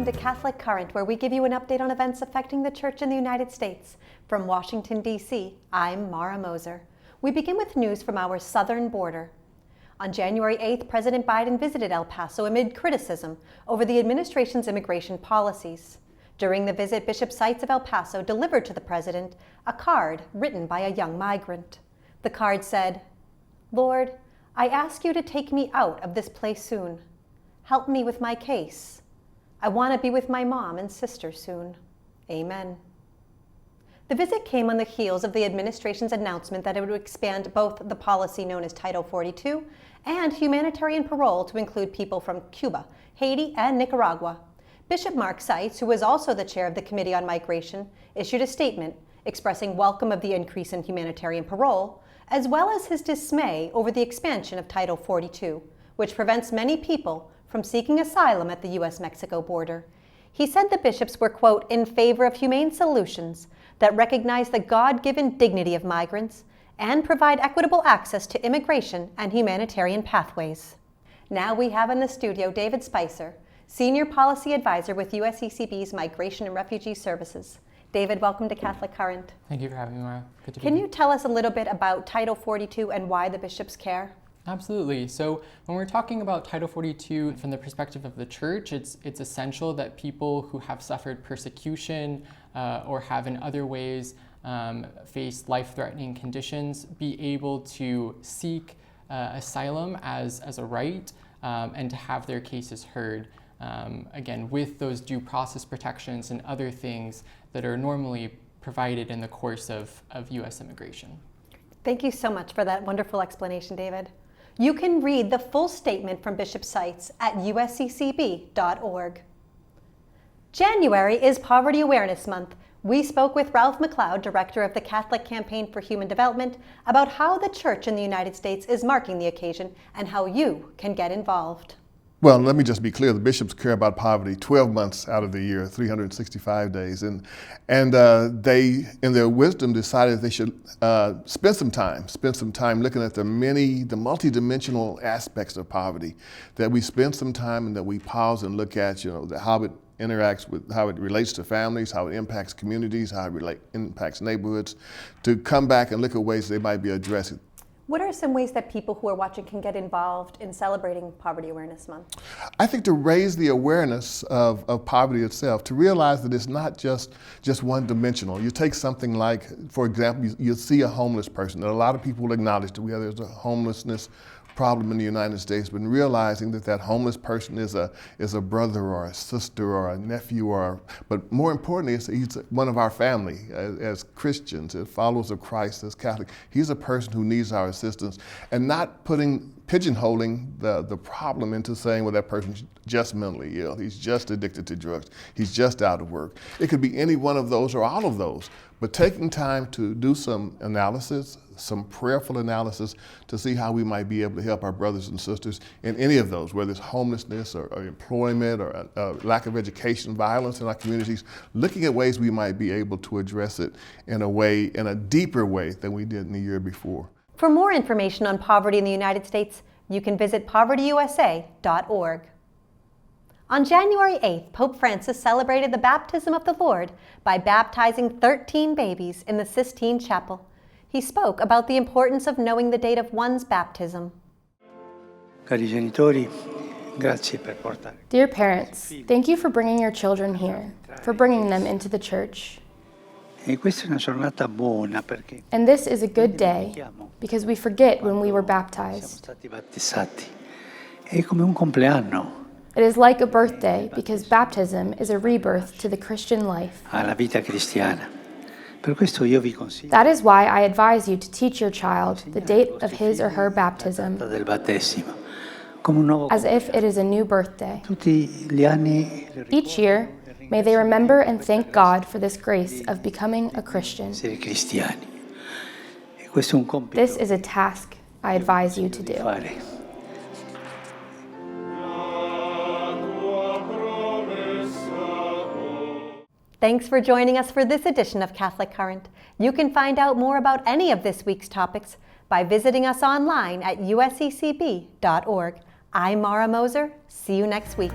welcome to Catholic Current, where we give you an update on events affecting the Church in the United States. From Washington, D.C., I'm Mara Moser. We begin with news from our southern border. On January 8th, President Biden visited El Paso amid criticism over the administration's immigration policies. During the visit, Bishop Seitz of El Paso delivered to the president a card written by a young migrant. The card said, "Lord, I ask you to take me out of this place soon. Help me with my case. I want to be with my mom and sister soon. Amen." The visit came on the heels of the administration's announcement that it would expand both the policy known as Title 42 and humanitarian parole to include people from Cuba, Haiti, and Nicaragua. Bishop Mark Seitz, who was also the chair of the Committee on Migration, issued a statement expressing welcome of the increase in humanitarian parole, as well as his dismay over the expansion of Title 42, which prevents many people from seeking asylum at the U.S.-Mexico border. He said the bishops were, quote, in favor of humane solutions that recognize the God-given dignity of migrants and provide equitable access to immigration and humanitarian pathways. Now we have in the studio David Spicer, Senior Policy Advisor with USCCB's Migration and Refugee Services. David, welcome to Catholic Current. Thank you for having me, Mara. Good to be Can here. you tell us a little bit about Title 42 and why the bishops care? Absolutely. So when we're talking about Title 42 from the perspective of the Church, it's essential that people who have suffered persecution or have in other ways faced life-threatening conditions be able to seek asylum as a right and to have their cases heard, again, with those due process protections and other things that are normally provided in the course of U.S. immigration. Thank you so much for that wonderful explanation, David. You can read the full statement from Bishop Seitz at usccb.org. January is Poverty Awareness Month. We spoke with Ralph McLeod, Director of the Catholic Campaign for Human Development, about how the Church in the United States is marking the occasion and how you can get involved. Well, let me just be clear. The bishops care about poverty 12 months out of the year, 365 days. And they, in their wisdom, decided they should spend some time looking at the multidimensional aspects of poverty, that we spend some time and that we pause and look at, how it interacts with, how it relates to families, how it impacts communities, how it impacts neighborhoods, to come back and look at ways they might be addressing. What are some ways that people who are watching can get involved in celebrating Poverty Awareness Month? I think to raise the awareness of poverty itself, to realize that it's not just one-dimensional. You take something like, for example, you see a homeless person, and a lot of people acknowledge that there's a homelessness problem in the United States, but realizing that homeless person is a brother or a sister or a nephew, but more importantly, he's one of our family as Christians, as followers of Christ, as Catholic. He's a person who needs our assistance, and not pigeonholing the problem into saying, well, that person's just mentally ill, he's just addicted to drugs, he's just out of work. It could be any one of those or all of those, but taking time to do some analysis, some prayerful analysis to see how we might be able to help our brothers and sisters in any of those, whether it's homelessness or employment or lack of education, violence in our communities, looking at ways we might be able to address it in a deeper way than we did in the year before. For more information on poverty in the United States, you can visit povertyusa.org. On January 8th, Pope Francis celebrated the baptism of the Lord by baptizing 13 babies in the Sistine Chapel. He spoke about the importance of knowing the date of one's baptism. Dear parents, thank you for bringing your children here, for bringing them into the Church. And this is a good day because we forget when we were baptized. It is like a birthday because baptism is a rebirth to the Christian life. That is why I advise you to teach your child the date of his or her baptism as if it is a new birthday. Each year, may they remember and thank God for this grace of becoming a Christian. This is a task I advise you to do. Thanks for joining us for this edition of Catholic Current. You can find out more about any of this week's topics by visiting us online at usccb.org. I'm Mara Moser. See you next week.